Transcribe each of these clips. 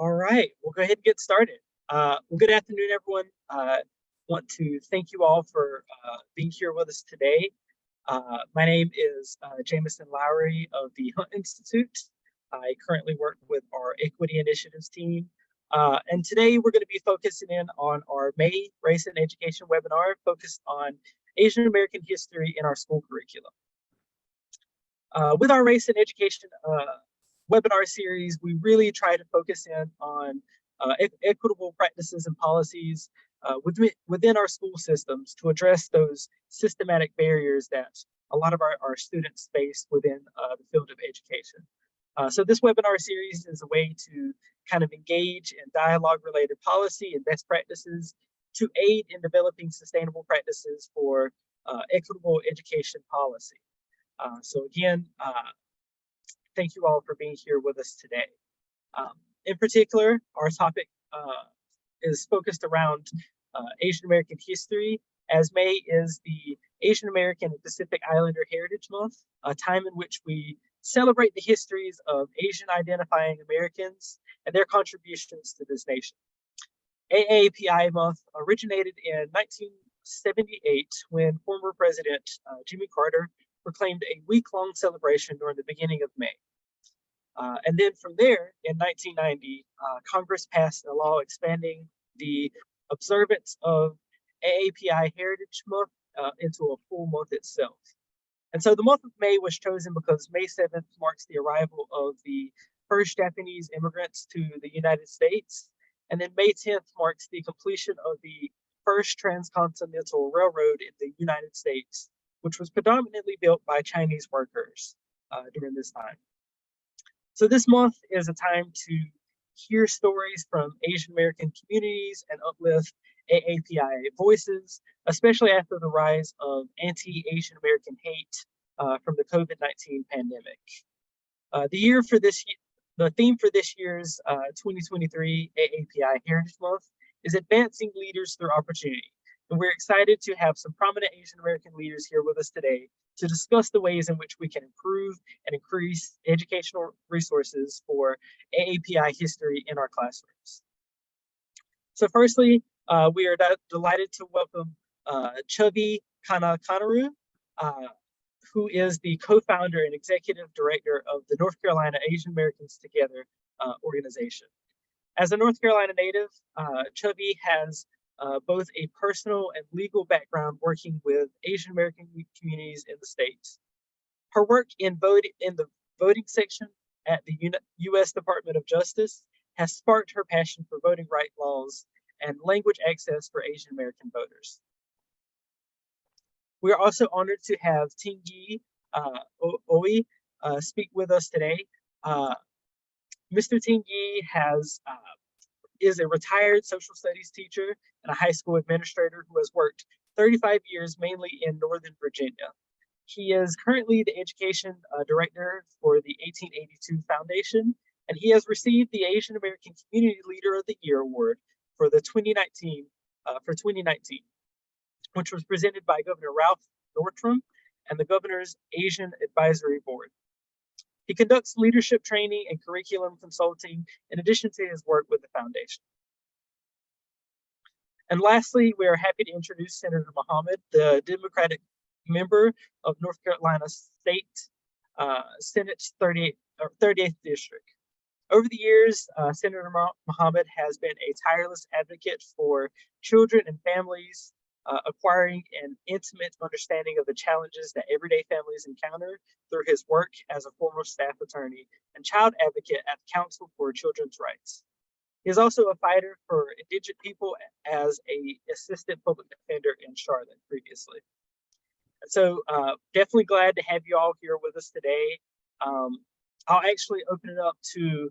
All right, we'll go ahead and get started. Well, good afternoon, everyone. Want to thank you all for being here with us today. My name is Jameson Lowry of the Hunt Institute. I currently work with our Equity Initiatives team. And today we're going to be focusing in on our May Race and Education webinar focused on Asian American history in our school curriculum. With our Race and Education webinar series, we really try to focus in on equitable practices and policies within our school systems to address those systematic barriers that a lot of our students face within the field of education. So this webinar series is a way to kind of engage in dialogue-related policy and best practices to aid in developing sustainable practices for equitable education policy. So again, thank you all for being here with us today. In particular, our topic is focused around Asian American history, as May is the Asian American and Pacific Islander Heritage Month, a time in which we celebrate the histories of Asian identifying Americans and their contributions to this nation. AAPI month originated in 1978 when former President Jimmy Carter proclaimed a week-long celebration during the beginning of May. And then from there, in 1990, Congress passed a law expanding the observance of AAPI Heritage Month into a full month itself. And so the month of May was chosen because May 7th marks the arrival of the first Japanese immigrants to the United States. And then May 10th marks the completion of the first transcontinental railroad in the United States, which was predominantly built by Chinese workers during this time. So this month is a time to hear stories from Asian American communities and uplift AAPI voices, especially after the rise of anti-Asian American hate from the COVID-19 pandemic. The theme for this year's 2023 AAPI Heritage Month is Advancing Leaders Through Opportunity. And we're excited to have some prominent Asian American leaders here with us today to discuss the ways in which we can improve and increase educational resources for AAPI history in our classrooms. So firstly, we are delighted to welcome Chavi Koneru, who is the co-founder and executive director of the North Carolina Asian Americans Together organization. As a North Carolina native, Chavi has both a personal and legal background working with Asian American communities in the States. Her work in the voting section at the U.S. Department of Justice has sparked her passion for voting rights laws and language access for Asian American voters. We are also honored to have Tingyi Oi speak with us today. Mr. Tingyi is a retired social studies teacher and a high school administrator who has worked 35 years mainly in Northern Virginia. He is currently the education director for the 1882 Foundation, and he has received the Asian American Community Leader of the Year Award for the 2019, which was presented by Governor Ralph Northam and the Governor's Asian Advisory Board. He conducts leadership training and curriculum consulting in addition to his work with the foundation. And lastly, we are happy to introduce Senator Mohammed, the Democratic member of North Carolina State Senate's 38th District. Over the years, Senator Mohammed has been a tireless advocate for children and families, acquiring an intimate understanding of the challenges that everyday families encounter through his work as a former staff attorney and child advocate at the Council for Children's Rights. He is also a fighter for Indigenous people as an assistant public defender in Charlotte previously. So definitely glad to have you all here with us today. I'll actually open it up to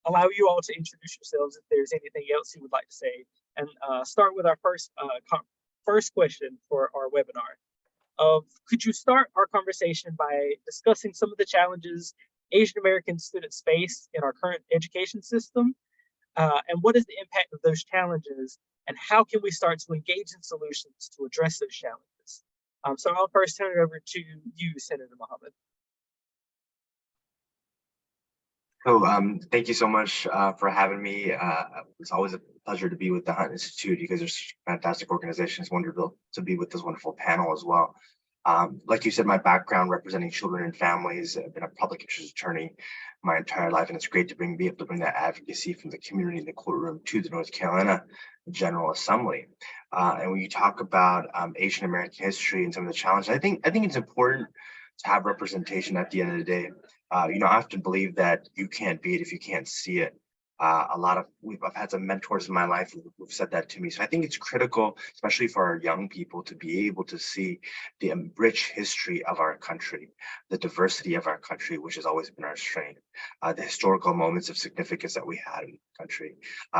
allow you all to introduce yourselves if there's anything else you would like to say, and start with our first question for our webinar. Could you start our conversation by discussing some of the challenges Asian American students face in our current education system, and what is the impact of those challenges, and how can we start to engage in solutions to address those challenges? So I'll first turn it over to you, Senator Mohammed. So thank you so much for having me. It's always a pleasure to be with the Hunt Institute. You guys are such a fantastic organization. It's wonderful to be with this wonderful panel as well. Like you said, my background representing children and families. I've been a public interest attorney my entire life, and it's great to be able to bring that advocacy from the community in the courtroom to the North Carolina General Assembly. And when you talk about Asian American history and some of the challenges, I think it's important to have representation at the end of the day. I often believe that you can't be it if you can't see it. I've had some mentors in my life who've said that to me. So I think it's critical, especially for our young people, to be able to see the rich history of our country, the diversity of our country, which has always been our strength, the historical moments of significance that we had in the country.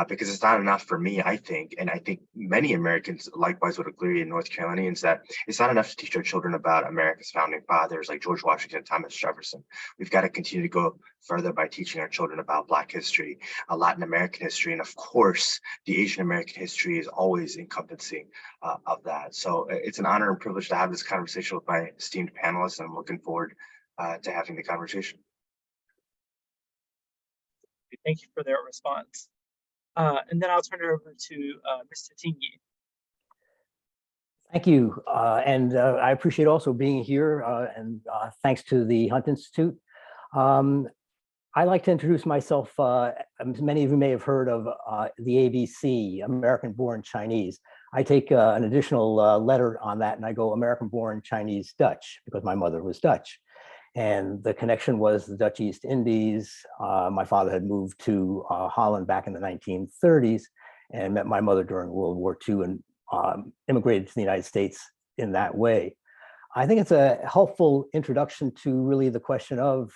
Because it's not enough for me, I think, and I think many Americans likewise would agree in North Carolinians that it's not enough to teach our children about America's founding fathers like George Washington and Thomas Jefferson. We've got to continue to go further by teaching our children about Black history, Latin American history, and of course, the Asian American history is always encompassing of that. So it's an honor and privilege to have this conversation with my esteemed panelists, and I'm looking forward to having the conversation. Thank you for that response. And then I'll turn it over to Mr. Tingyi. Thank you, and I appreciate also being here, and thanks to the Hunt Institute. I'd like to introduce myself. Many of you may have heard of the ABC, American Born Chinese. I take an additional letter on that, and I go American Born Chinese Dutch, because my mother was Dutch. And the connection was the Dutch East Indies. My father had moved to Holland back in the 1930s and met my mother during World War II and immigrated to the United States in that way. I think it's a helpful introduction to really the question of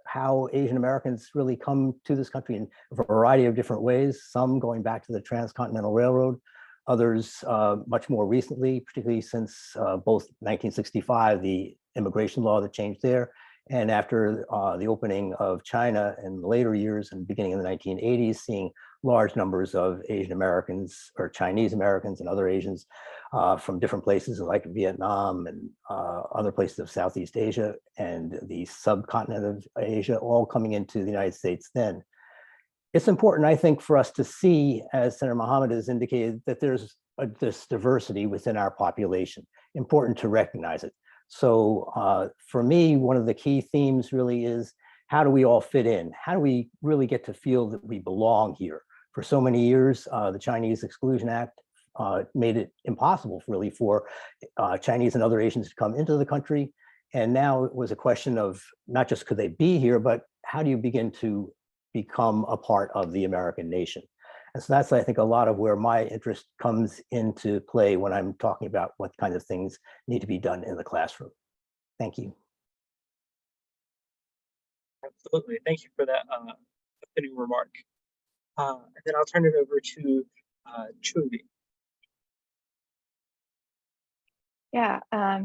how Asian Americans really come to this country in a variety of different ways, some going back to the Transcontinental Railroad, others much more recently, particularly since both 1965, the immigration law that changed there, and after the opening of China in the later years and beginning in the 1980s, seeing large numbers of Asian Americans or Chinese Americans and other Asians from different places like Vietnam and other places of Southeast Asia and the subcontinent of Asia, all coming into the United States then. It's important, I think, for us to see, as Senator Mohammed has indicated, that there's this diversity within our population. Important to recognize it. So for me, one of the key themes really is, how do we all fit in? How do we really get to feel that we belong here? For so many years, the Chinese Exclusion Act made it impossible really for Chinese and other Asians to come into the country. And now it was a question of not just could they be here, but how do you begin to become a part of the American nation? And so that's, I think, a lot of where my interest comes into play when I'm talking about what kind of things need to be done in the classroom. Thank you. Absolutely. Thank you for that opening remark. And then I'll turn it over to Chavi. Yeah,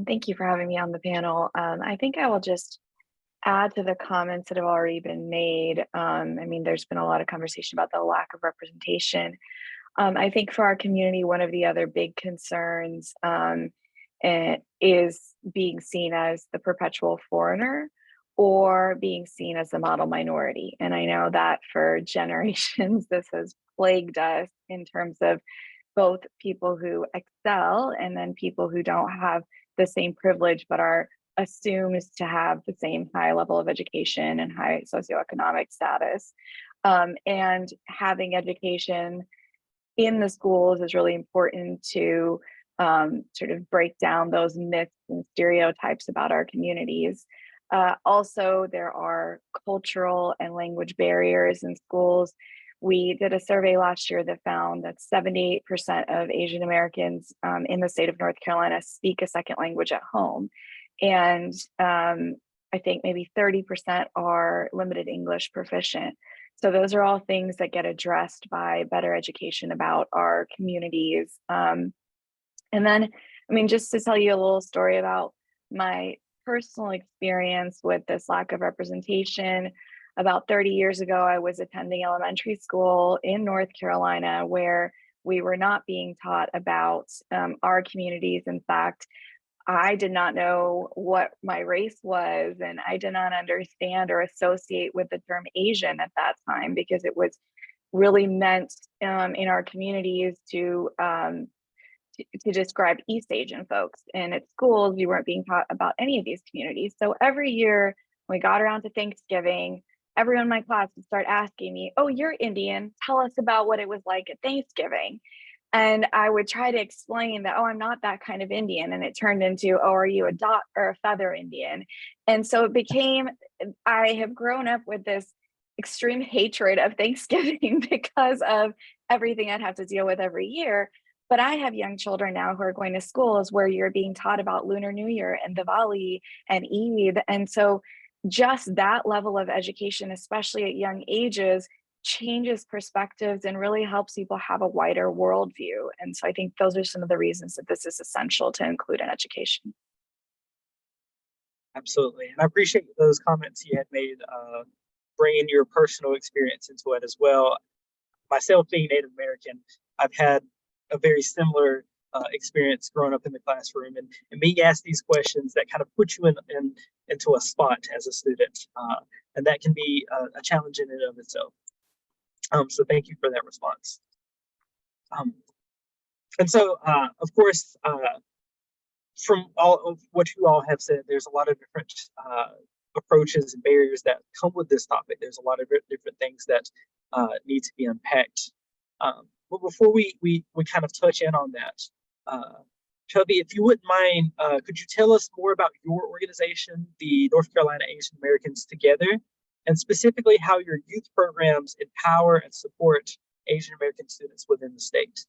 thank you for having me on the panel. I think I will just add to the comments that have already been made. I mean, there's been a lot of conversation about the lack of representation. I think for our community, one of the other big concerns is being seen as the perpetual foreigner or being seen as the model minority. And I know that for generations, this has plagued us in terms of both people who excel and then people who don't have the same privilege but are assumed to have the same high level of education and high socioeconomic status. And having education in the schools is really important to sort of break down those myths and stereotypes about our communities. Also, there are cultural and language barriers in schools. We did a survey last year that found that 78% of Asian Americans in the state of North Carolina speak a second language at home. And I think maybe 30% are limited English proficient. So those are all things that get addressed by better education about our communities. And then, I mean, just to tell you a little story about my personal experience with this lack of representation, about 30 years ago, I was attending elementary school in North Carolina where we were not being taught about our communities. In fact, I did not know what my race was, and I did not understand or associate with the term Asian at that time, because it was really meant in our communities to describe East Asian folks. And at schools, you weren't being taught about any of these communities. So every year when we got around to Thanksgiving, everyone in my class would start asking me, "Oh, you're Indian. Tell us about what it was like at Thanksgiving." And I would try to explain that, "Oh, I'm not that kind of Indian." And it turned into, "Oh, are you a dot or a feather Indian?" And so it became, I have grown up with this extreme hatred of Thanksgiving because of everything I'd have to deal with every year. But I have young children now who are going to schools where you're being taught about Lunar New Year and Diwali and Eid. And so just that level of education, especially at young ages, changes perspectives and really helps people have a wider worldview. And so I think those are some of the reasons that this is essential to include in education. Absolutely. And I appreciate those comments you had made, bringing your personal experience into it as well. Myself being Native American, I've had a very similar experience growing up in the classroom, and being asked these questions that kind of put you into a spot as a student. And that can be a challenge in and of itself. So thank you for that response. And so, of course, from all of what you all have said, there's a lot of different approaches and barriers that come with this topic. There's a lot of different things that need to be unpacked. But before we kind of touch in on that, Chavi, if you wouldn't mind, could you tell us more about your organization, the North Carolina Asian Americans Together, and specifically how your youth programs empower and support Asian American students within the state?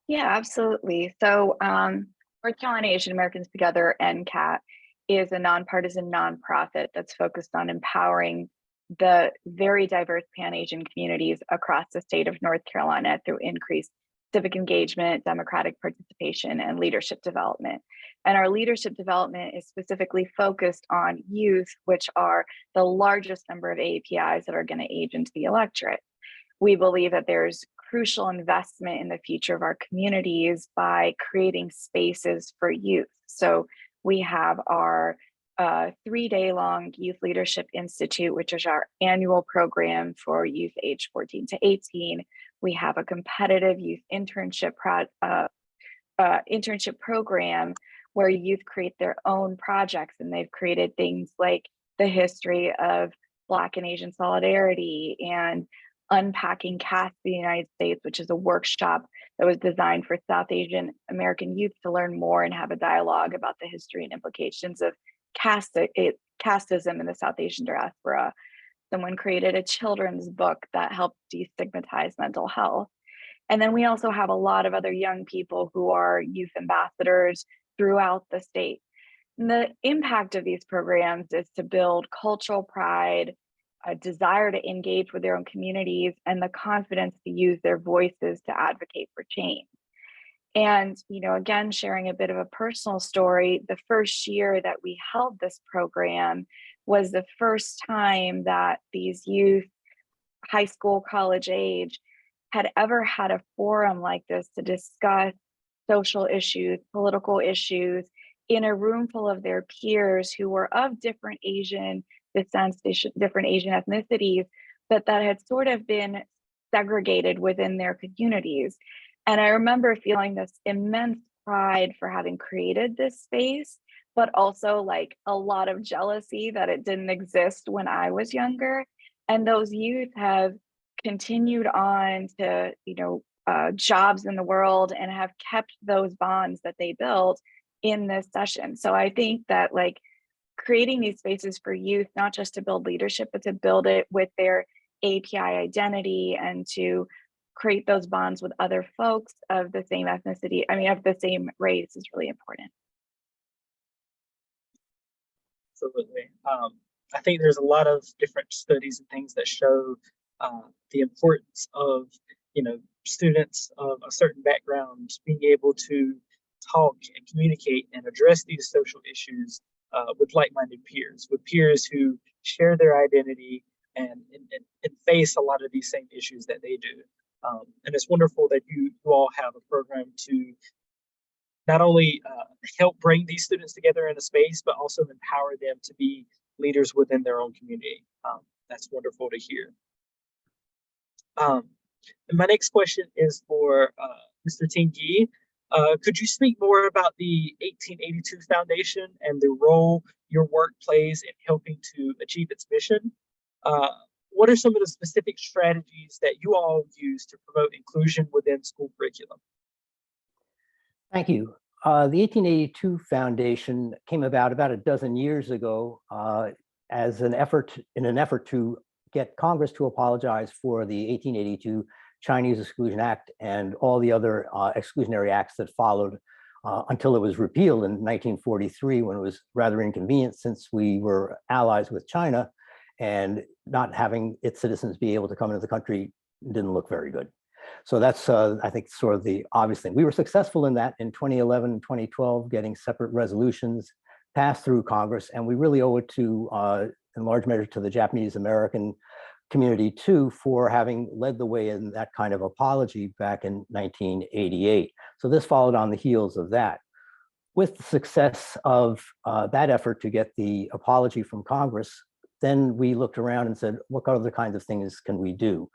Yeah, absolutely. So North Carolina Asian Americans Together, NCAT, is a nonpartisan nonprofit that's focused on empowering the very diverse Pan-Asian communities across the state of North Carolina through increased civic engagement, democratic participation, and leadership development. And our leadership development is specifically focused on youth, which are the largest number of AAPIs that are going to age into the electorate. We believe that there's crucial investment in the future of our communities by creating spaces for youth. So we have our 3-day-long Youth Leadership Institute, which is our annual program for youth age 14 to 18. We have a competitive youth internship program where youth create their own projects, and they've created things like the history of Black and Asian solidarity and Unpacking Caste in the United States, which is a workshop that was designed for South Asian American youth to learn more and have a dialogue about the history and implications of casteism in the South Asian diaspora. Someone created a children's book that helped destigmatize mental health. And then we also have a lot of other young people who are youth ambassadors throughout the state. And the impact of these programs is to build cultural pride, a desire to engage with their own communities, and the confidence to use their voices to advocate for change. And, again, sharing a bit of a personal story, the first year that we held this program was the first time that these youth, high school, college age, had ever had a forum like this to discuss social issues, political issues, in a room full of their peers who were of different Asian descents, different Asian ethnicities, but that had sort of been segregated within their communities. And I remember feeling this immense pride for having created this space, but also like a lot of jealousy that it didn't exist when I was younger. And those youth have continued on to, jobs in the world and have kept those bonds that they built in this session. So I think that creating these spaces for youth, not just to build leadership, but to build it with their API identity and to create those bonds with other folks of the same ethnicity, of the same race, is really important. Absolutely. I think there's a lot of different studies and things that show the importance of, students of a certain background being able to talk and communicate and address these social issues with like-minded peers, with peers who share their identity and face a lot of these same issues that they do. And it's wonderful that you all have a program to not only help bring these students together in a space, but also empower them to be leaders within their own community. That's wonderful to hear. And my next question is for Mr. Tingyi. Could you speak more about the 1882 Foundation and the role your work plays in helping to achieve its mission? What are some of the specific strategies that you all use to promote inclusion within school curriculum? Thank you. The 1882 Foundation came about a dozen years ago as an effort to get Congress to apologize for the 1882 Chinese Exclusion Act and all the other exclusionary acts that followed until it was repealed in 1943, when it was rather inconvenient since we were allies with China, and not having its citizens be able to come into the country didn't look very good. So that's, I think, sort of the obvious thing. We were successful in that in 2011 and 2012, getting separate resolutions passed through Congress, and we really owe it to, in large measure, to the Japanese American community too, for having led the way in that kind of apology back in 1988. So this followed on the heels of that. With the success of that effort to get the apology from Congress, then we looked around and said, what other kinds of things can we do?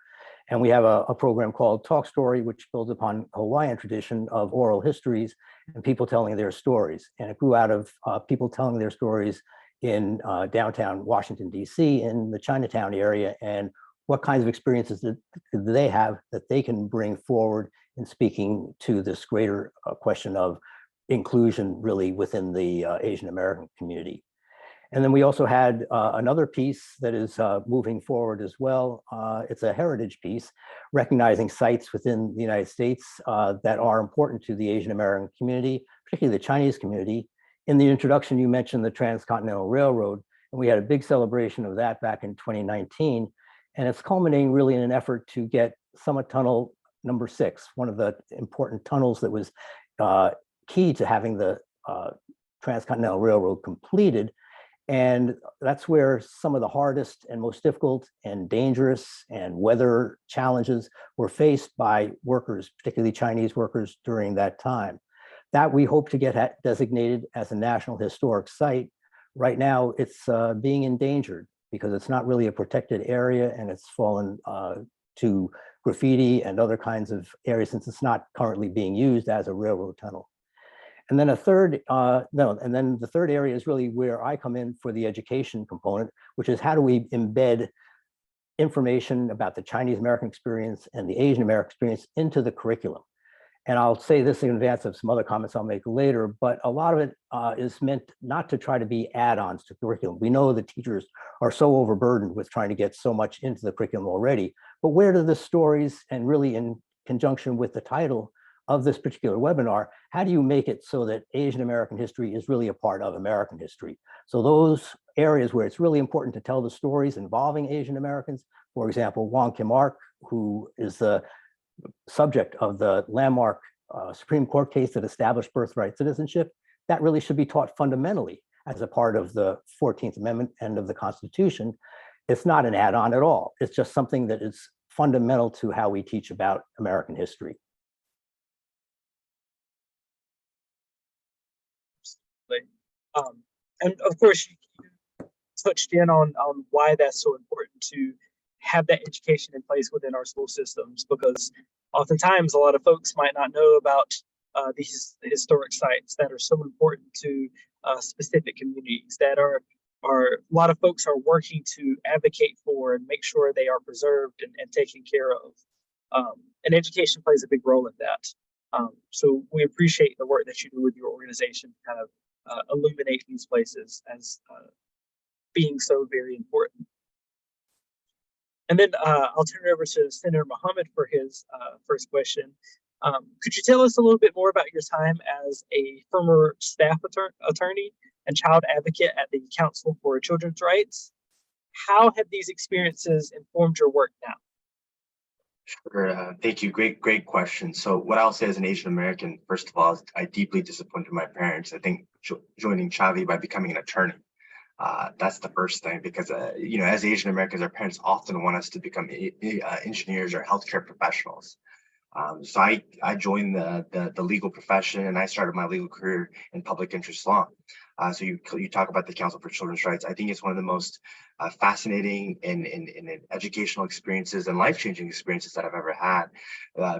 And we have a program called Talk Story, which builds upon Hawaiian tradition of oral histories and people telling their stories. And it grew out of people telling their stories in downtown Washington, D.C., in the Chinatown area, and what kinds of experiences do they have that they can bring forward in speaking to this greater question of inclusion really within the Asian American community. And then we also had another piece that is moving forward as well. It's a heritage piece, recognizing sites within the United States that are important to the Asian American community, particularly the Chinese community. In the introduction, you mentioned the Transcontinental Railroad, and we had a big celebration of that back in 2019. And it's culminating really in an effort to get Summit Tunnel number 6, one of the important tunnels that was key to having the Transcontinental Railroad completed. And that's where some of the hardest and most difficult and dangerous and weather challenges were faced by workers, particularly Chinese workers during that time. That we hope to get designated as a National Historic Site. Right now, it's being endangered because it's not really a protected area, and it's fallen to graffiti and other kinds of areas since it's not currently being used as a railroad tunnel. And then the third area is really where I come in for the education component, which is how do we embed information about the Chinese American experience and the Asian American experience into the curriculum. And I'll say this in advance of some other comments I'll make later, but a lot of it is meant not to try to be add-ons to curriculum. We know the teachers are so overburdened with trying to get so much into the curriculum already, but where do the stories, and really in conjunction with the title of this particular webinar, how do you make it so that Asian American history is really a part of American history? So those areas where it's really important to tell the stories involving Asian Americans, for example, Wong Kim Ark, who is the subject of the landmark Supreme Court case that established birthright citizenship, that really should be taught fundamentally as a part of the 14th Amendment and of the Constitution. It's not an add-on at all. It's just something that is fundamental to how we teach about American history. And of course, you touched in on why that's so important to have that education in place within our school systems, because oftentimes a lot of folks might not know about these historic sites that are so important to specific communities that are a lot of folks are working to advocate for and make sure they are preserved and taken care of. And education plays a big role in that. So we appreciate the work that you do with your organization to kind of illuminate these places as being so very important. And then I'll turn it over to Senator Mohammed for his first question. Could you tell us a little bit more about your time as a former staff attorney and child advocate at the Council for Children's Rights? How have these experiences informed your work now? Sure. Thank you. Great question. So what I'll say as an Asian American, first of all, is I deeply disappointed my parents. I think joining Chavi by becoming an attorney. That's the first thing, because, as Asian Americans, our parents often want us to become engineers or healthcare professionals. So I joined the legal profession, and I started my legal career in public interest law. So you talk about the Council for Children's Rights. I think it's one of the most fascinating and educational experiences and life-changing experiences that I've ever had.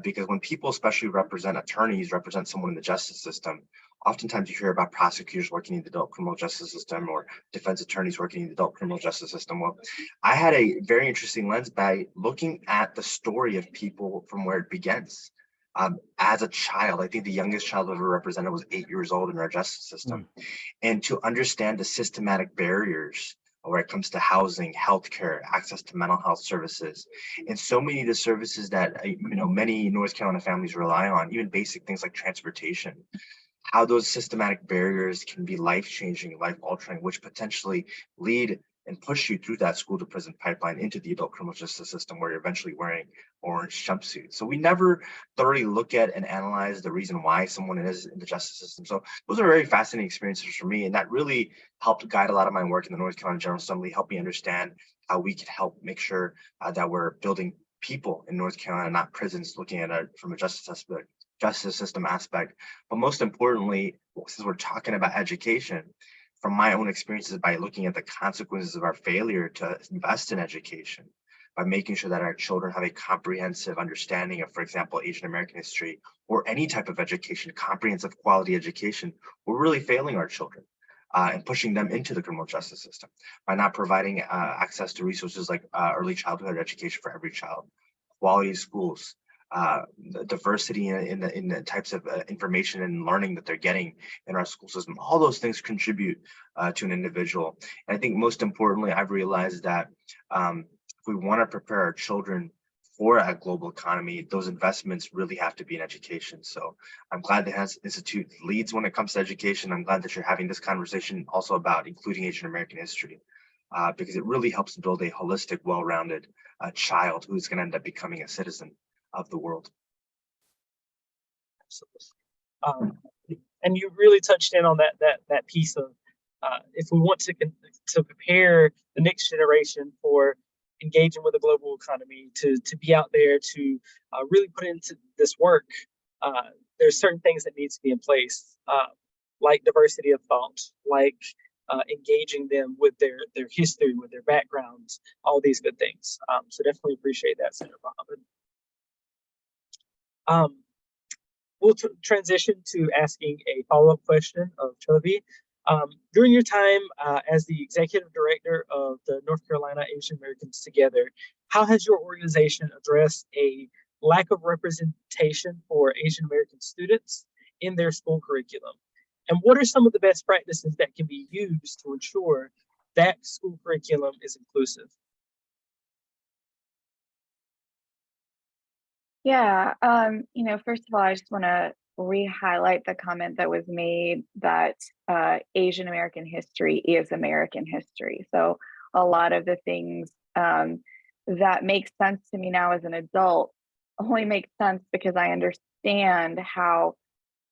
Because when people, especially attorneys, represent someone in the justice system, oftentimes you hear about prosecutors working in the adult criminal justice system or defense attorneys working in the adult criminal justice system. Well, I had a very interesting lens by looking at the story of people from where it begins. As a child, I think the youngest child I've ever represented was 8 years old in our justice system. And to understand the systematic barriers when it comes to housing, healthcare, access to mental health services, and so many of the services that many North Carolina families rely on, even basic things like transportation, how those systematic barriers can be life-changing, life-altering, which potentially lead and push you through that school to prison pipeline into the adult criminal justice system, where you're eventually wearing orange jumpsuits. So we never thoroughly look at and analyze the reason why someone is in the justice system. So those are very fascinating experiences for me, and that really helped guide a lot of my work in the North Carolina General Assembly, help me understand how we could help make sure that we're building people in North Carolina, not prisons, looking at it from a justice system aspect. But most importantly, since we're talking about education, from my own experiences, by looking at the consequences of our failure to invest in education, by making sure that our children have a comprehensive understanding of, for example, Asian American history or any type of education, comprehensive quality education, we're really failing our children and pushing them into the criminal justice system by not providing access to resources like early childhood education for every child, quality schools, the diversity in the types of information and learning that they're getting in our school system. All those things contribute to an individual. And I think most importantly, I've realized that if we want to prepare our children for a global economy, those investments really have to be in education. So I'm glad the Hans Institute leads when it comes to education. I'm glad that you're having this conversation also about including Asian American history, because it really helps build a holistic, well-rounded child who's going to end up becoming a citizen of the world. Absolutely. And you really touched in on that piece of if we want to prepare the next generation for engaging with the global economy, to be out there, to really put into this work, there's certain things that needs to be in place, like diversity of thought, like engaging them with their history, with their backgrounds, all these good things. So definitely appreciate that, Senator Mohammed. We'll transition to asking a follow-up question of Chavi. During your time as the executive director of the North Carolina Asian Americans Together, how has your organization addressed a lack of representation for Asian American students in their school curriculum? And what are some of the best practices that can be used to ensure that school curriculum is inclusive? Yeah, first of all, I just want to re-highlight the comment that was made that Asian American history is American history. So a lot of the things that make sense to me now as an adult only make sense because I understand how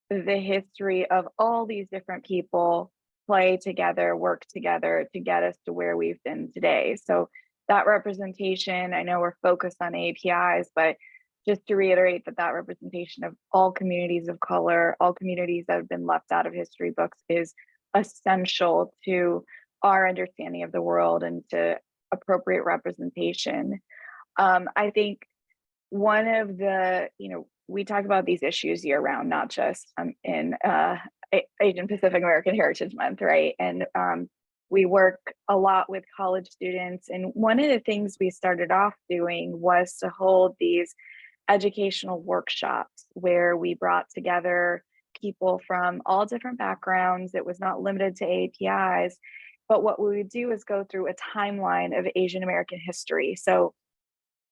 the history of all these different people play together, work together to get us to where we've been today. So that representation, I know we're focused on APIs, but just to reiterate that representation of all communities of color, all communities that have been left out of history books is essential to our understanding of the world and to appropriate representation. I think one of the, we talk about these issues year round, not just in Asian Pacific American Heritage Month, right? And we work a lot with college students. And one of the things we started off doing was to hold these educational workshops where we brought together people from all different backgrounds. It was not limited to APIs, but what we would do is go through a timeline of Asian American history. So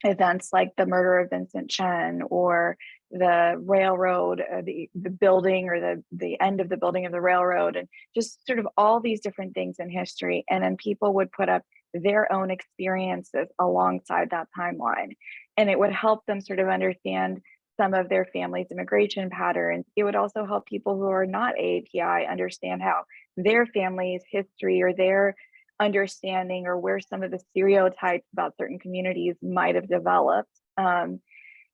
events like the murder of Vincent Chen, or the railroad, the building, or the end of the building of the railroad, and just sort of all these different things in history. And then people would put up their own experiences alongside that timeline. And it would help them sort of understand some of their family's immigration patterns. It would also help people who are not AAPI understand how their family's history or their understanding, or where some of the stereotypes about certain communities might have developed.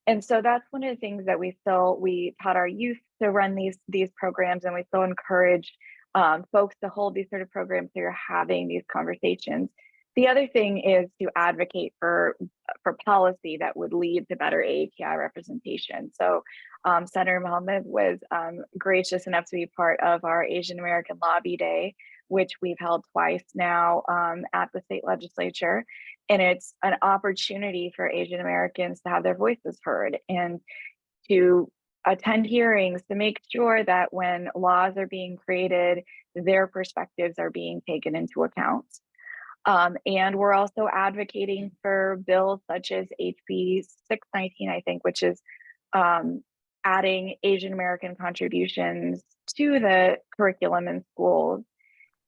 And so that's one of the things that we taught our youth to run these programs, and we still encourage folks to hold these sort of programs so you're having these conversations. The other thing is to advocate for policy that would lead to better AAPI representation. So Senator Mohammed was gracious enough to be part of our Asian American Lobby Day, which we've held twice now at the state legislature. And it's an opportunity for Asian Americans to have their voices heard and to attend hearings to make sure that when laws are being created, their perspectives are being taken into account. And we're also advocating for bills such as HB 619, I think, which is adding Asian American contributions to the curriculum in schools.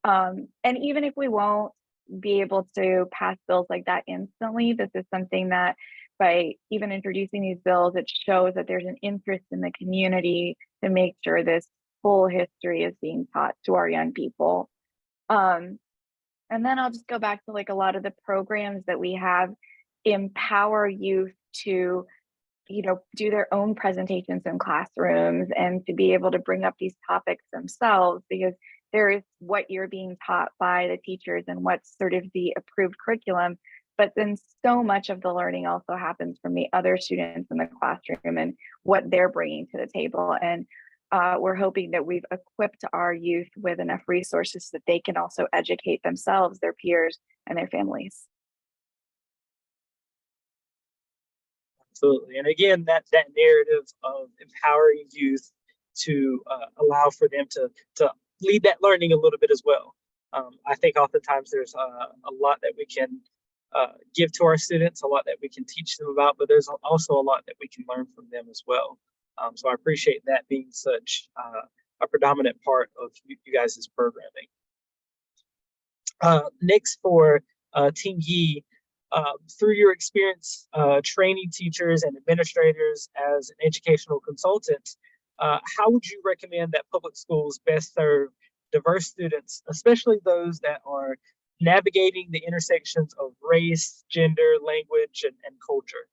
And even if we won't be able to pass bills like that instantly, this is something that by even introducing these bills, it shows that there's an interest in the community to make sure this full history is being taught to our young people. And then I'll just go back to like a lot of the programs that we have empower youth to, do their own presentations in classrooms and to be able to bring up these topics themselves, because there is what you're being taught by the teachers and what's sort of the approved curriculum. But then so much of the learning also happens from the other students in the classroom and what they're bringing to the table. And we're hoping that we've equipped our youth with enough resources so that they can also educate themselves, their peers, and their families. Absolutely. And again, that narrative of empowering youth to allow for them to lead that learning a little bit as well. I think oftentimes there's a lot that we can give to our students, a lot that we can teach them about, but there's also a lot that we can learn from them as well. So I appreciate that being such a predominant part of you guys' programming. Next for Team Yi, through your experience training teachers and administrators as an educational consultant, how would you recommend that public schools best serve diverse students, especially those that are navigating the intersections of race, gender, language, and culture?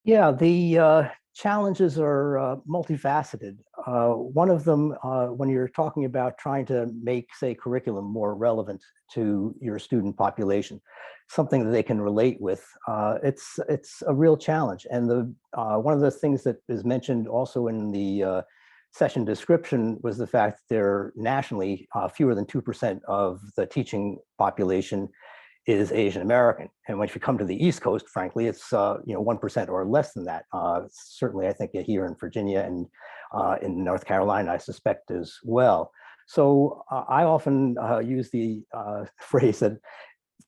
Yeah, the challenges are multifaceted. One of them, when you're talking about trying to make, say, curriculum more relevant to your student population, something that they can relate with, it's a real challenge. And one of the things that is mentioned also in the session description was the fact that there nationally fewer than 2% of the teaching population is Asian American. And when you come to the East Coast, frankly, it's 1% or less than that. Certainly, I think here in Virginia and in North Carolina, I suspect as well. So I often use the phrase that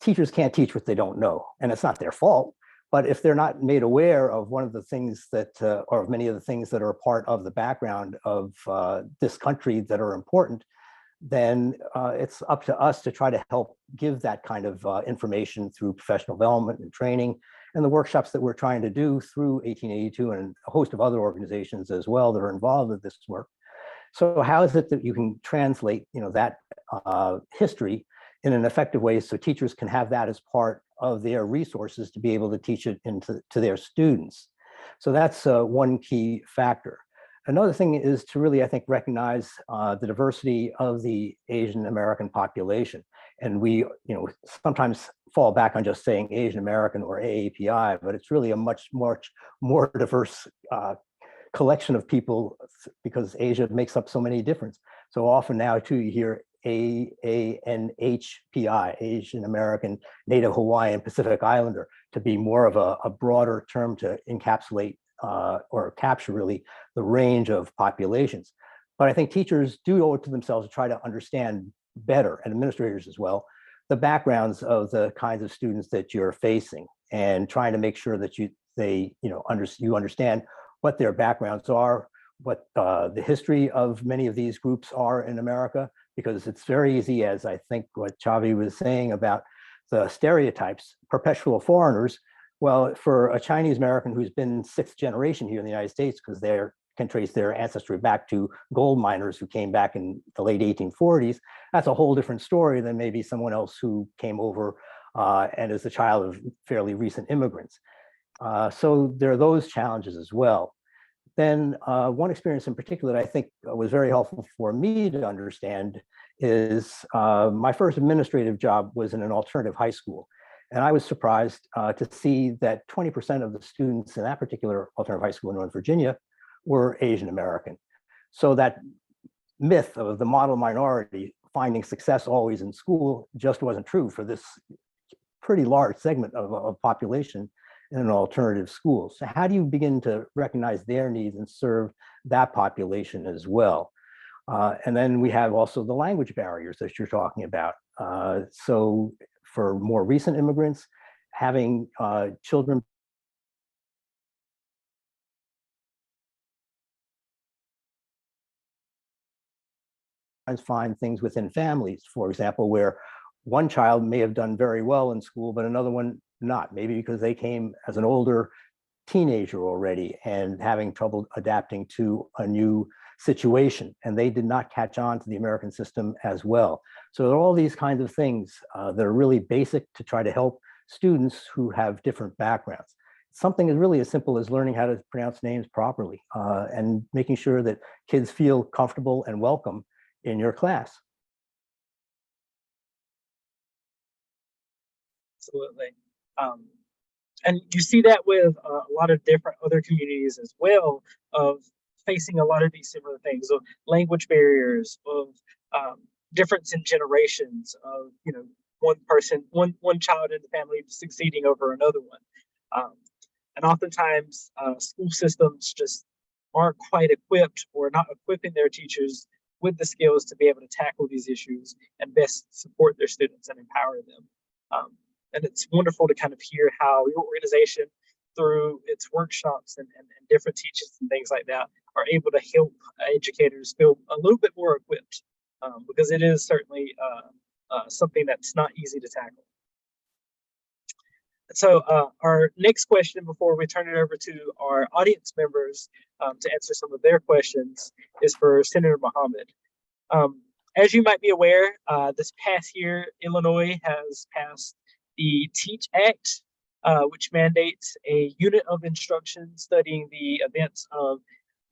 teachers can't teach what they don't know, and it's not their fault. But if they're not made aware of one of the things that, or of many of the things that are part of the background of this country that are important, then it's up to us to try to help give that kind of information through professional development and training and the workshops that we're trying to do through 1882 and a host of other organizations as well that are involved in this work. So how is it that you can translate that history in an effective way so teachers can have that as part of their resources to be able to teach it to their students? So that's one key factor. Another thing is to really, I think, recognize the diversity of the Asian American population. And we, sometimes fall back on just saying Asian American or AAPI, but it's really a much more diverse collection of people because Asia makes up so many different. So often now too, you hear AANHPI, Asian American, Native Hawaiian, Pacific Islander, to be more of a broader term to encapsulate or capture really the range of populations. But I think teachers do owe it to themselves to try to understand better, and administrators as well, the backgrounds of the kinds of students that you're facing, and trying to make sure that you understand what their backgrounds are, what the history of many of these groups are in America, because it's very easy, as I think what Chavi was saying about the stereotypes, perpetual foreigners. Well, for a Chinese American who's been sixth generation here in the United States, because they can trace their ancestry back to gold miners who came back in the late 1840s, that's a whole different story than maybe someone else who came over and is the child of fairly recent immigrants. So there are those challenges as well. Then one experience in particular that I think was very helpful for me to understand is my first administrative job was in an alternative high school. And I was surprised to see that 20% of the students in that particular alternative high school in Northern Virginia were Asian American. So that myth of the model minority finding success always in school just wasn't true for this pretty large segment of population in an alternative school. So how do you begin to recognize their needs and serve that population as well? And then we have also the language barriers that you're talking about. So for more recent immigrants, having children find things within families, for example, where one child may have done very well in school, but another one not, maybe because they came as an older teenager already and having trouble adapting to a new situation, and they did not catch on to the American system as well. So there are all these kinds of things that are really basic to try to help students who have different backgrounds. Something as really as simple as learning how to pronounce names properly and making sure that kids feel comfortable and welcome in your class. Absolutely. And you see that with a lot of different other communities as well, of facing a lot of these similar things, of language barriers, of difference in generations, of one person, one child in the family succeeding over another one. And oftentimes school systems just aren't quite equipped or not equipping their teachers with the skills to be able to tackle these issues and best support their students and empower them. And it's wonderful to kind of hear how your organization, through its workshops and different teachers and things like that, are able to help educators feel a little bit more equipped, because it is certainly something that's not easy to tackle. So our next question, before we turn it over to our audience members to answer some of their questions, is for Senator Mohammed. As you might be aware, this past year, Illinois has passed the TEACH Act, which mandates a unit of instruction studying the events of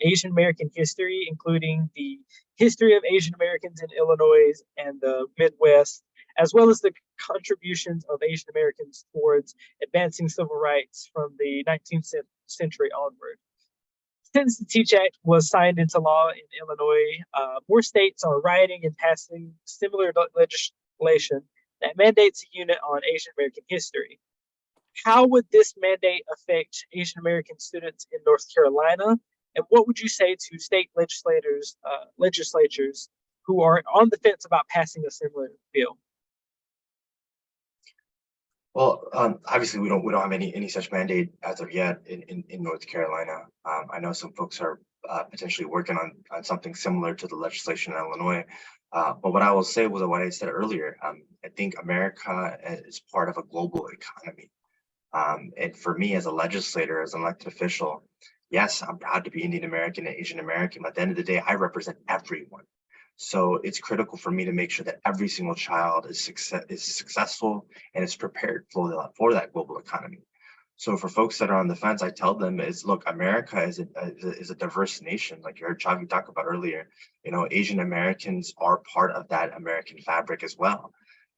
Asian American history, including the history of Asian Americans in Illinois and the Midwest, as well as the contributions of Asian Americans towards advancing civil rights from the 19th century onward. Since the TEACH Act was signed into law in Illinois, more states are writing and passing similar legislation that mandates a unit on Asian American history. How would this mandate affect Asian American students in North Carolina? And what would you say to state legislators who are on the fence about passing a similar bill? Well, obviously we don't have any such mandate as of yet in North Carolina. I know some folks are potentially working on something similar to the legislation in Illinois. But what I will say was what I said earlier. I think America is part of a global economy. And for me as a legislator, as an elected official, yes, I'm proud to be Indian American and Asian American, but at the end of the day, I represent everyone. So it's critical for me to make sure that every single child is successful and is prepared for that global economy. So for folks that are on the fence, I tell them look, America is a diverse nation. Like you heard Chavi talk about earlier, Asian Americans are part of that American fabric as well.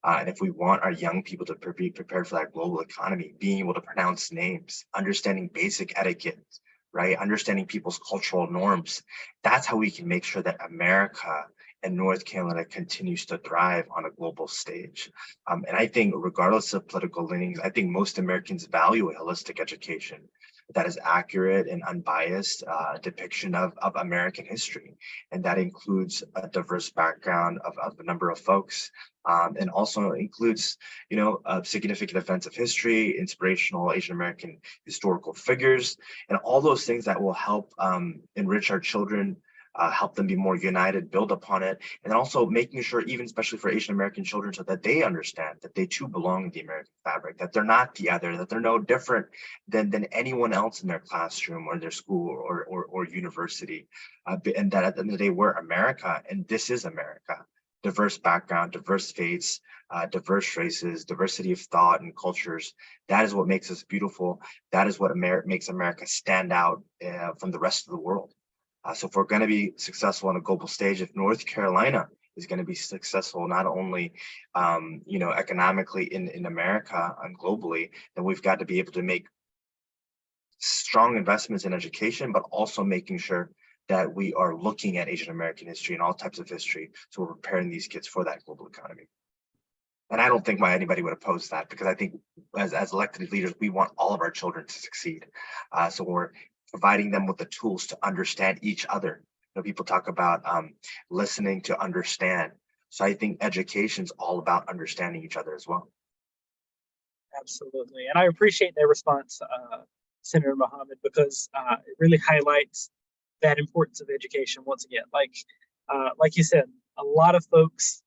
And if we want our young people to be prepared for that global economy, being able to pronounce names, understanding basic etiquette, right? Understanding people's cultural norms, that's how we can make sure that America and North Carolina continues to thrive on a global stage. And I think regardless of political leanings, I think most Americans value a holistic education that is accurate and unbiased depiction of American history. And that includes a diverse background of a number of folks, and also includes, significant events of history, inspirational Asian American historical figures, and all those things that will help enrich our children, help them be more united, build upon it, and also making sure, even especially for Asian American children, so that they understand that they too belong in the American fabric, that they're not the other, that they're no different than anyone else in their classroom or their school or university, and that at the end of the day, we're America, and this is America. diverse background, diverse faiths, diverse races, diversity of thought and cultures. That is what makes us beautiful. That is what makes America stand out from the rest of the world. So if we're going to be successful on a global stage, if North Carolina is going to be successful not only economically in America and globally, then we've got to be able to make strong investments in education, but also making sure that we are looking at Asian American history and all types of history. So we're preparing these kids for that global economy. And I don't think anybody would oppose that, because I think as elected leaders, we want all of our children to succeed. So we're providing them with the tools to understand each other. People talk about listening to understand. So I think education is all about understanding each other as well. Absolutely. And I appreciate that response, Senator Mohammed, because it really highlights that importance of education once again. Like you said, a lot of folks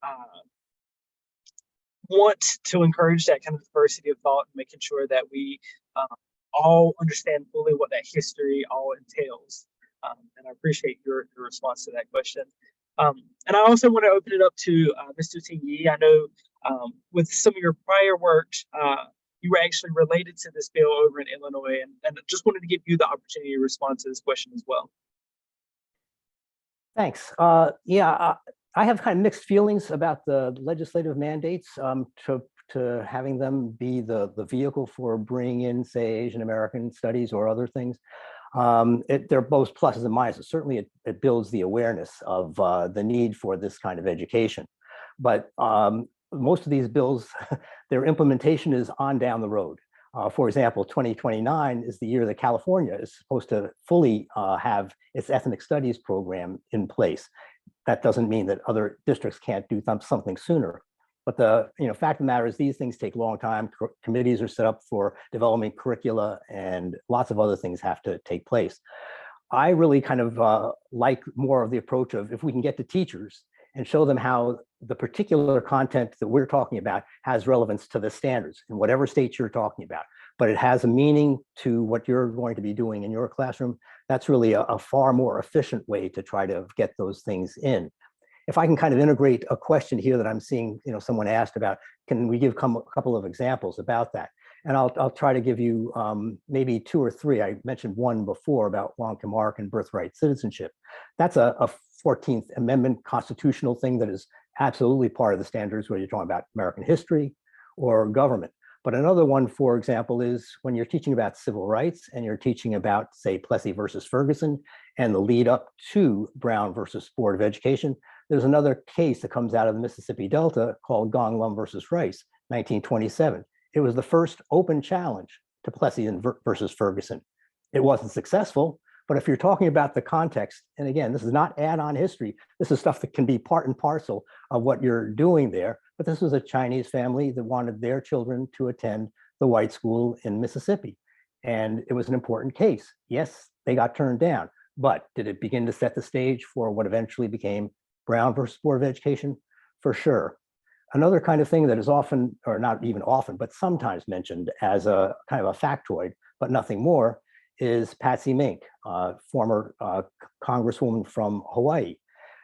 want to encourage that kind of diversity of thought, and making sure that we all understand fully what that history all entails. And I appreciate your response to that question. And I also want to open it up to Mr. Yi. I know with some of your prior work, you were actually related to this bill over in Illinois, and just wanted to give you the opportunity to respond to this question as well. Thanks. Yeah, I have kind of mixed feelings about the legislative mandates to having them be the vehicle for bringing in, say, Asian American studies or other things. They're both pluses and minuses. Certainly, it builds the awareness of the need for this kind of education. But most of these bills, their implementation is on down the road. For example, 2029 is the year that California is supposed to fully have its ethnic studies program in place. That doesn't mean that other districts can't do something sooner. But the fact of the matter is these things take a long time. Committees are set up for developing curricula, and lots of other things have to take place. I really kind of like more of the approach of, if we can get to teachers and show them how the particular content that we're talking about has relevance to the standards in whatever state you're talking about, but it has a meaning to what you're going to be doing in your classroom, that's really a far more efficient way to try to get those things in. If I can kind of integrate a question here that I'm seeing, someone asked about, can we give a couple of examples about that? And I'll try to give you maybe two or three. I mentioned one before about Wong-Kim-Ark and birthright citizenship. That's a 14th Amendment constitutional thing that is absolutely part of the standards, whether you're talking about American history or government. But another one, for example, is when you're teaching about civil rights and you're teaching about, say, Plessy versus Ferguson and the lead up to Brown versus Board of Education. There's another case that comes out of the Mississippi Delta called Gong Lum versus Rice, 1927. It was the first open challenge to Plessy versus Ferguson. It wasn't successful, but if you're talking about the context, and again, this is not add-on history, this is stuff that can be part and parcel of what you're doing there. But this was a Chinese family that wanted their children to attend the white school in Mississippi. And it was an important case. Yes, they got turned down, but did it begin to set the stage for what eventually became Brown versus Board of Education? For sure. Another kind of thing that is often, or not even often, but sometimes mentioned as a kind of a factoid, but nothing more, is Patsy Mink, former congresswoman from Hawaii.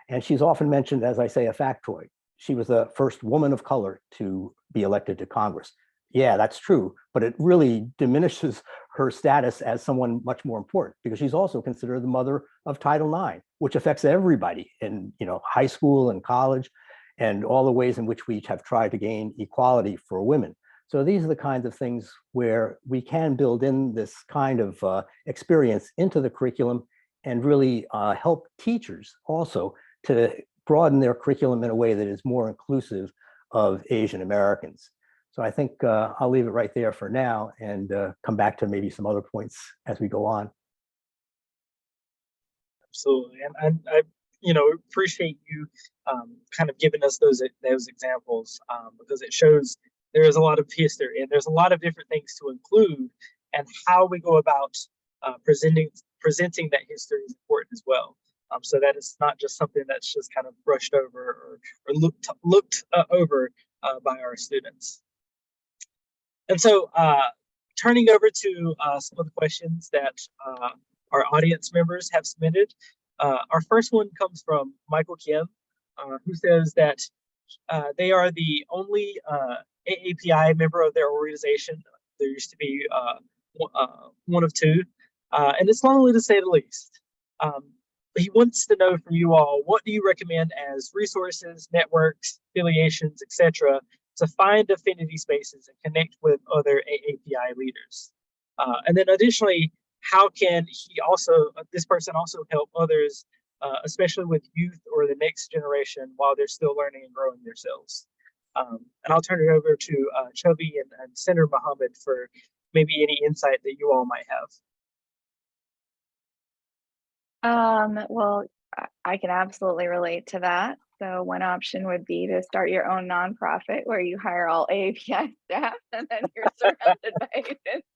And she's often mentioned, as I say, a factoid. She was the first woman of color to be elected to Congress. Yeah, that's true, but it really diminishes her status as someone much more important, because she's also considered the mother of Title IX, which affects everybody in high school and college, and all the ways in which we have tried to gain equality for women. So these are the kinds of things where we can build in this kind of experience into the curriculum and really help teachers also to broaden their curriculum in a way that is more inclusive of Asian Americans. So I think I'll leave it right there for now and come back to maybe some other points as we go on. Absolutely, and I appreciate you kind of giving us those examples because it shows there is a lot of history and there's a lot of different things to include, and how we go about presenting that history is important as well. So that it's not just something that's just kind of brushed over or looked over by our students. And so turning over to some of the questions that our audience members have submitted. Our first one comes from Michael Kim, who says that They are the only AAPI member of their organization. There used to be one of two, and it's lonely to say the least. But he wants to know from you all, what do you recommend as resources, networks, affiliations, etc., to find affinity spaces and connect with other AAPI leaders? And then additionally, how can this person also help others, especially with youth or the next generation, while they're still learning and growing themselves? And I'll turn it over to Chavi and Senator Mohammed for maybe any insight that you all might have. Well, I can absolutely relate to that. So one option would be to start your own nonprofit where you hire all AAPI staff and then you're surrounded by agents.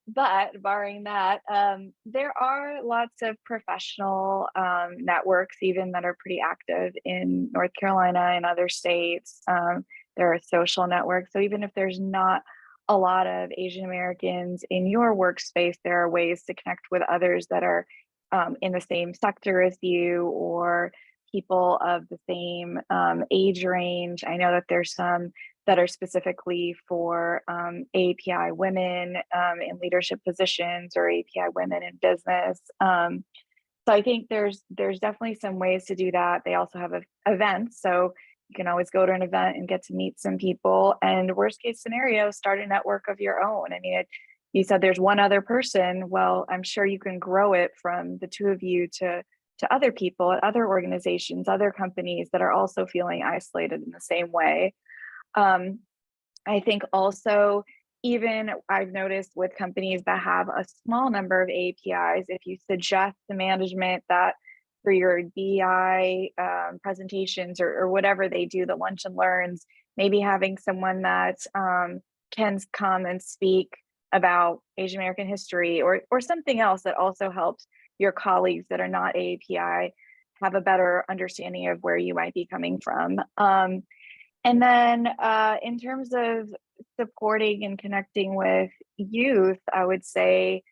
But barring that, there are lots of professional networks even that are pretty active in North Carolina and other states. There are social networks. So even if there's not a lot of Asian Americans in your workspace, there are ways to connect with others that are in the same sector as you, or people of the same age range. I know that there's some that are specifically for AAPI women in leadership positions, or AAPI women in business. So I think there's definitely some ways to do that. They also have events, so you can always go to an event and get to meet some people. And worst case scenario, start a network of your own. I mean, you said there's one other person. Well, I'm sure you can grow it from the two of you to other people at other organizations, other companies that are also feeling isolated in the same way. I think also, even I've noticed with companies that have a small number of APIs, if you suggest to management that for your DI presentations or whatever they do, the lunch and learns, maybe having someone that can come and speak about Asian American history or something else that also helps your colleagues that are not AAPI have a better understanding of where you might be coming from. And then in terms of supporting and connecting with youth, I would say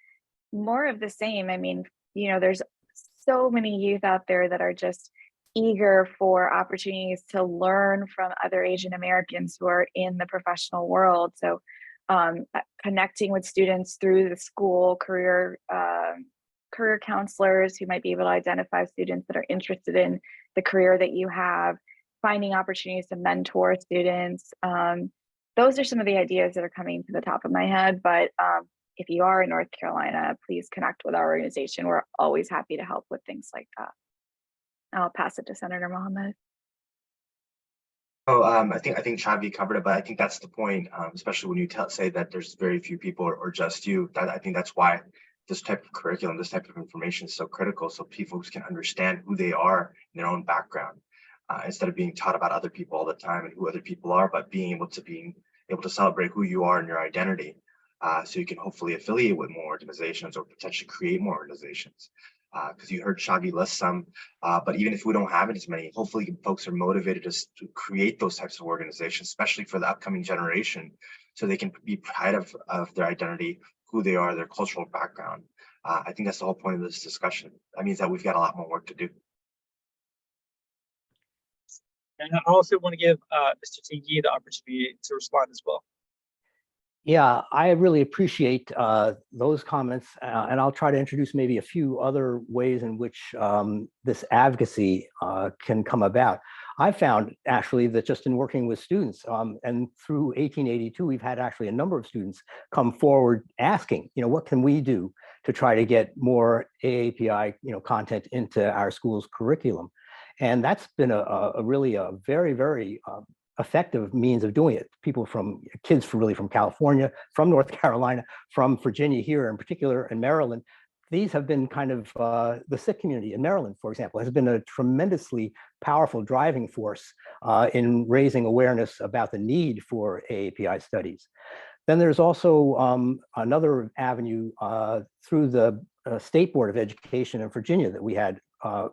more of the same. I mean, there's so many youth out there that are just eager for opportunities to learn from other Asian Americans who are in the professional world. So connecting with students through the school, career counselors who might be able to identify students that are interested in the career that you have, finding opportunities to mentor students. Those are some of the ideas that are coming to the top of my head. But if you are in North Carolina, please connect with our organization. We're always happy to help with things like that. I'll pass it to Senator Mohammed. Oh, I think Chavi covered it, but I think that's the point, especially when you say that there's very few people or just you. I think that's why this type of curriculum, this type of information is so critical, so people can understand who they are in their own background, instead of being taught about other people all the time and who other people are, but being able to celebrate who you are and your identity, so you can hopefully affiliate with more organizations or potentially create more organizations. Because you heard Chavi list some, but even if we don't have as many, hopefully folks are motivated to create those types of organizations, especially for the upcoming generation, so they can be proud of their identity, who they are, their cultural background. I think that's the whole point of this discussion. That means that we've got a lot more work to do. And I also want to give Mr. Tighe the opportunity to respond as well. Yeah, I really appreciate those comments, and I'll try to introduce maybe a few other ways in which this advocacy can come about. I found actually that just in working with students, and through 1882, we've had actually a number of students come forward asking, what can we do to try to get more AAPI, content into our school's curriculum? And that's been a really very, very effective means of doing it. Kids from California, from North Carolina, from Virginia here in particular, and Maryland. These have been kind of the Sikh community in Maryland, for example, has been a tremendously powerful driving force in raising awareness about the need for AAPI studies. Then there's also another avenue through the State Board of Education in Virginia that we had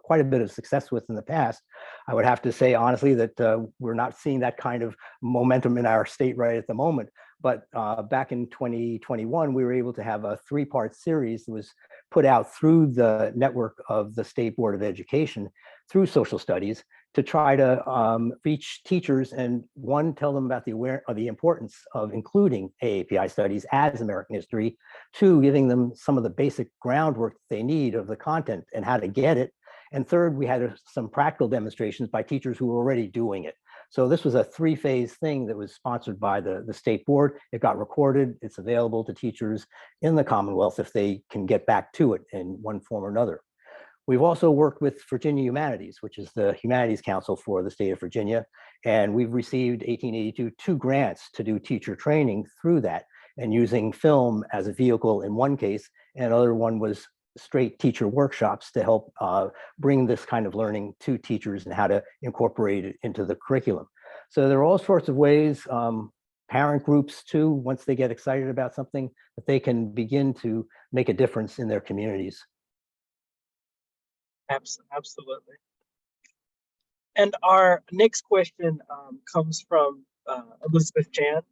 quite a bit of success with in the past. I would have to say honestly that we're not seeing that kind of momentum in our state right at the moment, But back in 2021, we were able to have a 3-part series that was put out through the network of the State Board of Education through social studies to try to reach teachers and, one, tell them about the importance of including AAPI studies as American history, 2, giving them some of the basic groundwork they need of the content and how to get it, and 3rd, we had some practical demonstrations by teachers who were already doing it. So this was a 3-phase thing that was sponsored by the State Board. It got recorded. It's available to teachers in the Commonwealth if they can get back to it in one form or another. We've also worked with Virginia Humanities, which is the Humanities Council for the state of Virginia. And we've received 1882 2 grants to do teacher training through that, and using film as a vehicle in one case, and another one was straight teacher workshops to help bring this kind of learning to teachers and how to incorporate it into the curriculum. So there are all sorts of ways, parent groups too, once they get excited about something, that they can begin to make a difference in their communities. Absolutely. And our next question comes from Elizabeth Jan,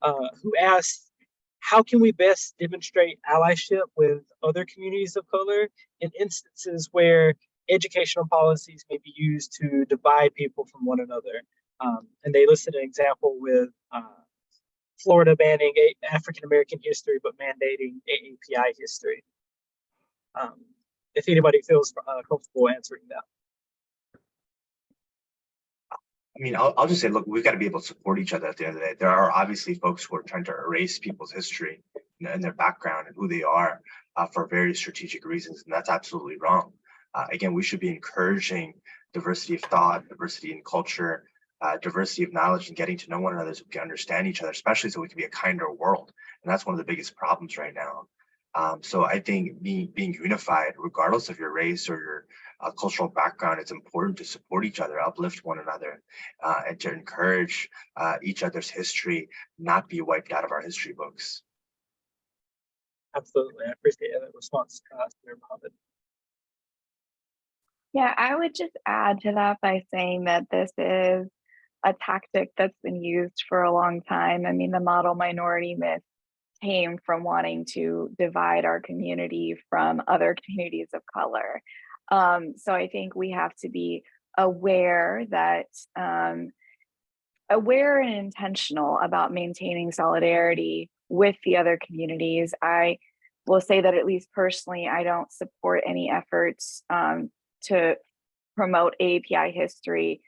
who asks, how can we best demonstrate allyship with other communities of color in instances where educational policies may be used to divide people from one another? And they listed an example with Florida banning African-American history, but mandating AAPI history. If anybody feels comfortable answering that. I mean, I'll just say, look, we've got to be able to support each other at the end of the day. There are obviously folks who are trying to erase people's history and their background and who they are for very strategic reasons, and that's absolutely wrong. Again, we should be encouraging diversity of thought, diversity in culture, diversity of knowledge, and getting to know one another so we can understand each other, especially so we can be a kinder world. And that's one of the biggest problems right now. So I think being unified, regardless of your race or your cultural background, it's important to support each other, uplift one another, and to encourage each other's history not be wiped out of our history books. Absolutely, I appreciate that response, Senator Mohammed. Yeah, I would just add to that by saying that this is a tactic that's been used for a long time. I mean, the model minority myth came from wanting to divide our community from other communities of color. So I think we have to be aware that aware and intentional about maintaining solidarity with the other communities. I will say that at least personally, I don't support any efforts to promote AAPI history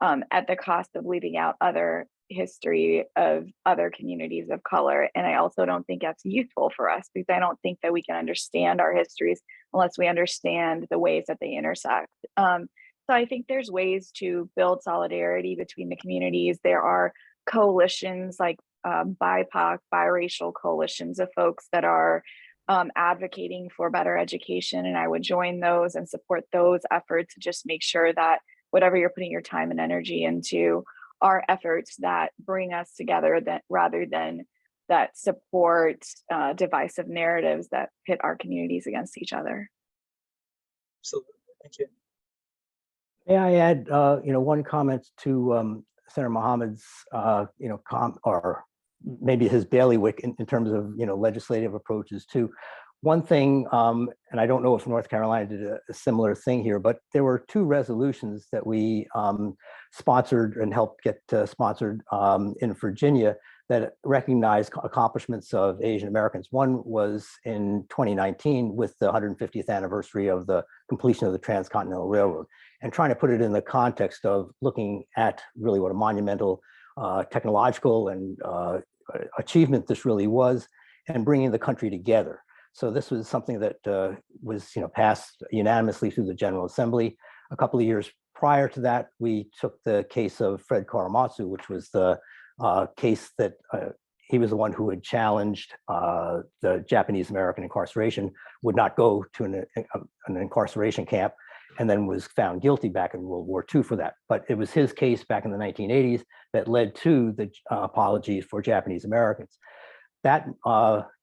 at the cost of leaving out other history of other communities of color. And I also don't think that's useful for us, because I don't think that we can understand our histories unless we understand the ways that they intersect. So I think there's ways to build solidarity between the communities. There are coalitions like BIPOC, biracial coalitions of folks that are advocating for better education. And I would join those and support those efforts to just make sure that whatever you're putting your time and energy into are efforts that bring us together, that rather than that support divisive narratives that pit our communities against each other. Absolutely, thank you. May I add, one comment to Senator Mohammed's, or maybe his bailiwick in terms of, legislative approaches too. One thing, and I don't know if North Carolina did a similar thing here, but there were 2 resolutions that we sponsored and helped get sponsored in Virginia that recognized accomplishments of Asian Americans. One was in 2019 with the 150th anniversary of the completion of the Transcontinental Railroad, and trying to put it in the context of looking at really what a monumental technological and achievement this really was, and bringing the country together. So this was something that was passed unanimously through the General Assembly. A couple of years prior to that, we took the case of Fred Korematsu, which was the case that he was the one who had challenged the Japanese American incarceration, would not go to an incarceration camp, and then was found guilty back in World War II for that. But it was his case back in the 1980s that led to the apology for Japanese Americans. That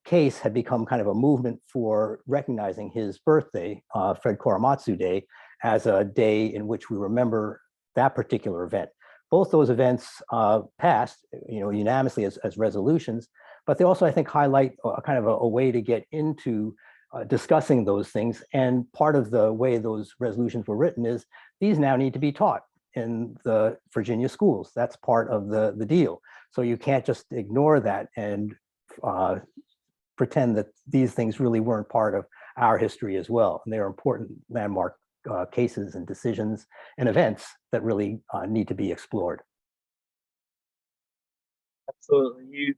case had become kind of a movement for recognizing his birthday, Fred Korematsu Day, as a day in which we remember that particular event. both those events passed, unanimously as resolutions, but they also, I think, highlight a kind of a way to get into discussing those things. And part of the way those resolutions were written is these now need to be taught in the Virginia schools. That's part of the deal. So you can't just ignore that and pretend that these things really weren't part of our history as well. And they are important landmark cases and decisions and events that really need to be explored. Absolutely. You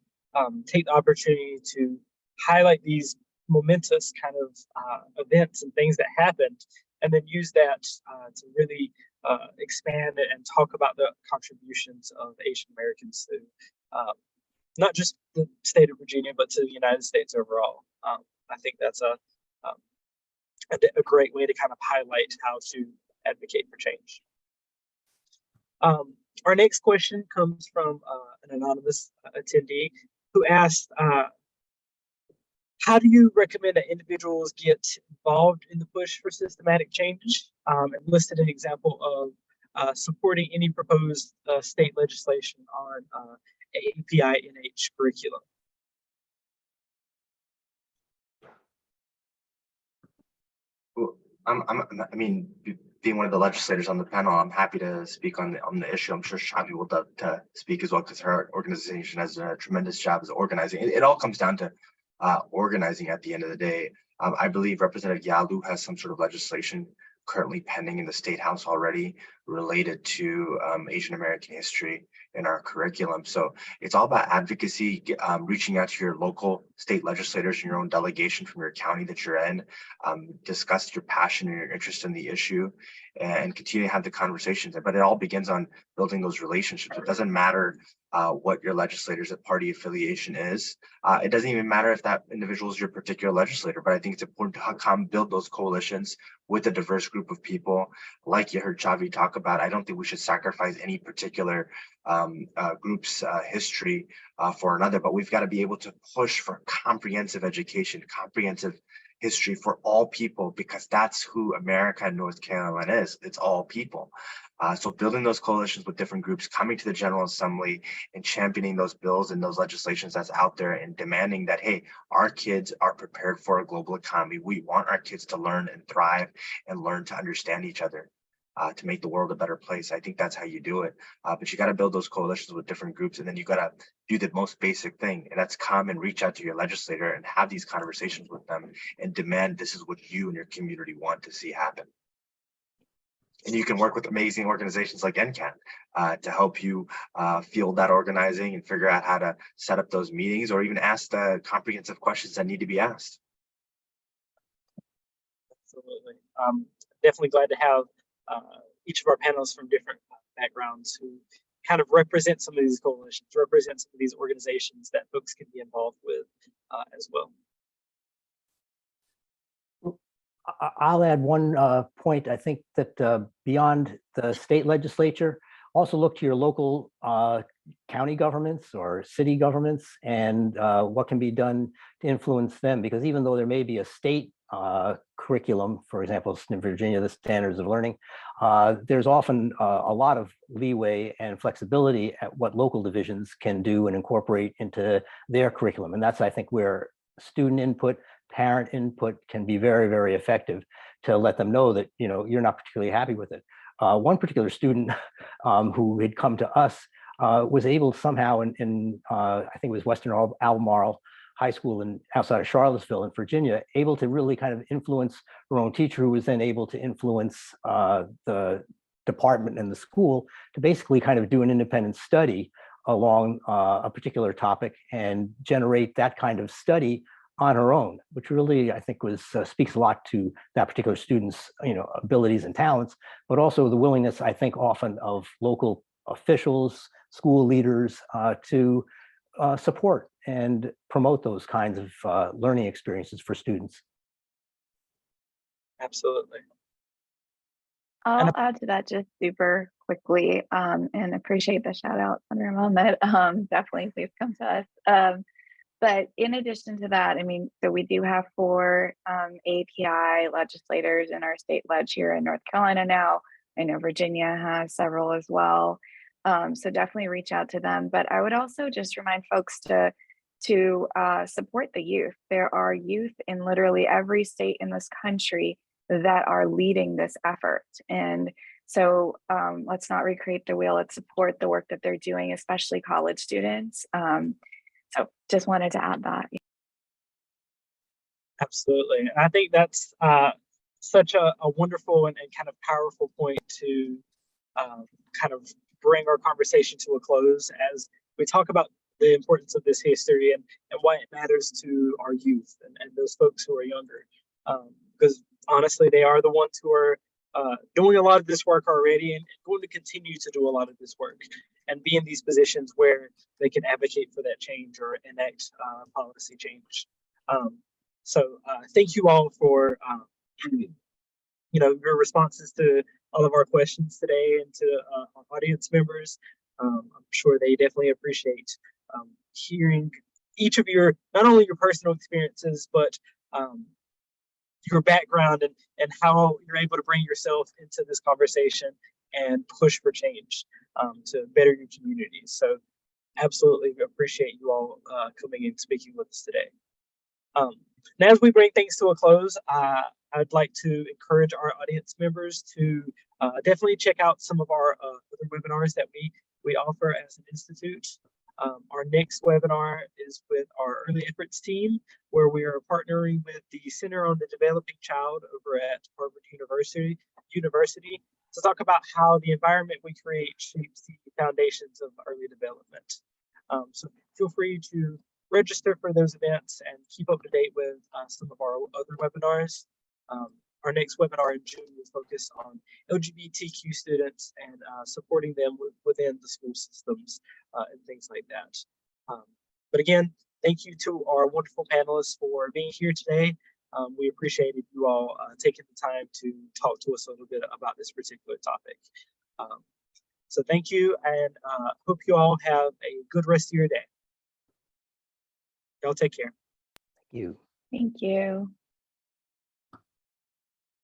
take the opportunity to highlight these momentous kind of events and things that happened, and then use that to really expand it and talk about the contributions of Asian Americans to not just the state of Virginia, but to the United States overall. I think that's a great way to kind of highlight how to advocate for change. Our next question comes from an anonymous attendee who asked, how do you recommend that individuals get involved in the push for systematic change? And listed an example of supporting any proposed state legislation on AAPI NH curriculum. Well, I mean, being one of the legislators on the panel, I'm happy to speak on the issue. I'm sure Chavi will love to speak as well, because her organization has done a tremendous job as organizing. It all comes down to organizing at the end of the day. I believe Representative Yalu has some sort of legislation currently pending in the State House already related to Asian American history in our curriculum. So it's all about advocacy, reaching out to your local state legislators and your own delegation from your county that you're in, discuss your passion and your interest in the issue, and continue to have the conversations. But it all begins on building those relationships. It doesn't matter what your legislator's party affiliation is. It doesn't even matter if that individual is your particular legislator, but I think it's important to come build those coalitions with a diverse group of people. Like you heard Chavi talk about, I don't think we should sacrifice any particular group's history for another, but we've got to be able to push for comprehensive education, comprehensive history for all people, because that's who America and North Carolina is. It's all people. So building those coalitions with different groups, coming to the General Assembly and championing those bills and those legislations that's out there, and demanding that, hey, our kids are prepared for a global economy. We want our kids to learn and thrive and learn to understand each other, to make the world a better place. I think that's how you do it. But you got to build those coalitions with different groups, and then you got to do the most basic thing, and that's come and reach out to your legislator and have these conversations with them and demand this is what you and your community want to see happen. And you can work with amazing organizations like NCAN to help you field that organizing and figure out how to set up those meetings, or even ask the comprehensive questions that need to be asked. Absolutely. Definitely glad to have each of our panelists from different backgrounds who kind of represent some of these coalitions, represent some of these organizations that folks can be involved with as well. I'll add one point. I think that beyond the state legislature, also look to your local county governments or city governments, and what can be done to influence them. Because even though there may be a state curriculum, for example, in Virginia, the standards of learning, there's often a lot of leeway and flexibility at what local divisions can do and incorporate into their curriculum. And that's, I think, where student input, parent input can be very, very effective to let them know that, you're not particularly happy with it. One particular student who had come to us was able somehow in I think it was Western Albemarle High School outside of Charlottesville in Virginia, able to really kind of influence her own teacher, who was then able to influence the department and the school to basically kind of do an independent study along a particular topic and generate that kind of study on her own, which really, I think, speaks a lot to that particular student's abilities and talents, but also the willingness, I think, often of local officials, school leaders to support and promote those kinds of learning experiences for students. Absolutely. I'll add to that just super quickly, and appreciate the shout out, Senator Mohammed. Definitely, please come to us. But in addition to that, so we do have 4 API legislators in our state ledge here in North Carolina now. I know Virginia has several as well. So definitely reach out to them. But I would also just remind folks to support the youth. There are youth in literally every state in this country that are leading this effort. And so let's not recreate the wheel. Let's support the work that they're doing, especially college students. So just wanted to add that. Absolutely. I think that's such a wonderful and kind of powerful point to kind of bring our conversation to a close as we talk about the importance of this history and why it matters to our youth and those folks who are younger. Because honestly, they are the ones who are doing a lot of this work already and going to continue to do a lot of this work and be in these positions where they can advocate for that change or enact policy change. So thank you all for your responses to all of our questions today and to our audience members. I'm sure they definitely appreciate hearing each of your, not only your personal experiences, but your background and how you're able to bring yourself into this conversation and push for change to better your communities. So absolutely appreciate you all coming and speaking with us today. Now, as we bring things to a close, I'd like to encourage our audience members to definitely check out some of our other webinars that we offer as an institute. Our next webinar is with our early efforts team, where we are partnering with the Center on the Developing Child over at Harvard University to talk about how the environment we create shapes the foundations of early development. So feel free to register for those events and keep up to date with some of our other webinars. Our next webinar in June will focus on LGBTQ students and supporting them within the school systems and things like that. But again, thank you to our wonderful panelists for being here today. We appreciated you all taking the time to talk to us a little bit about this particular topic. So thank you, and hope you all have a good rest of your day. Y'all take care. Thank you. Thank you.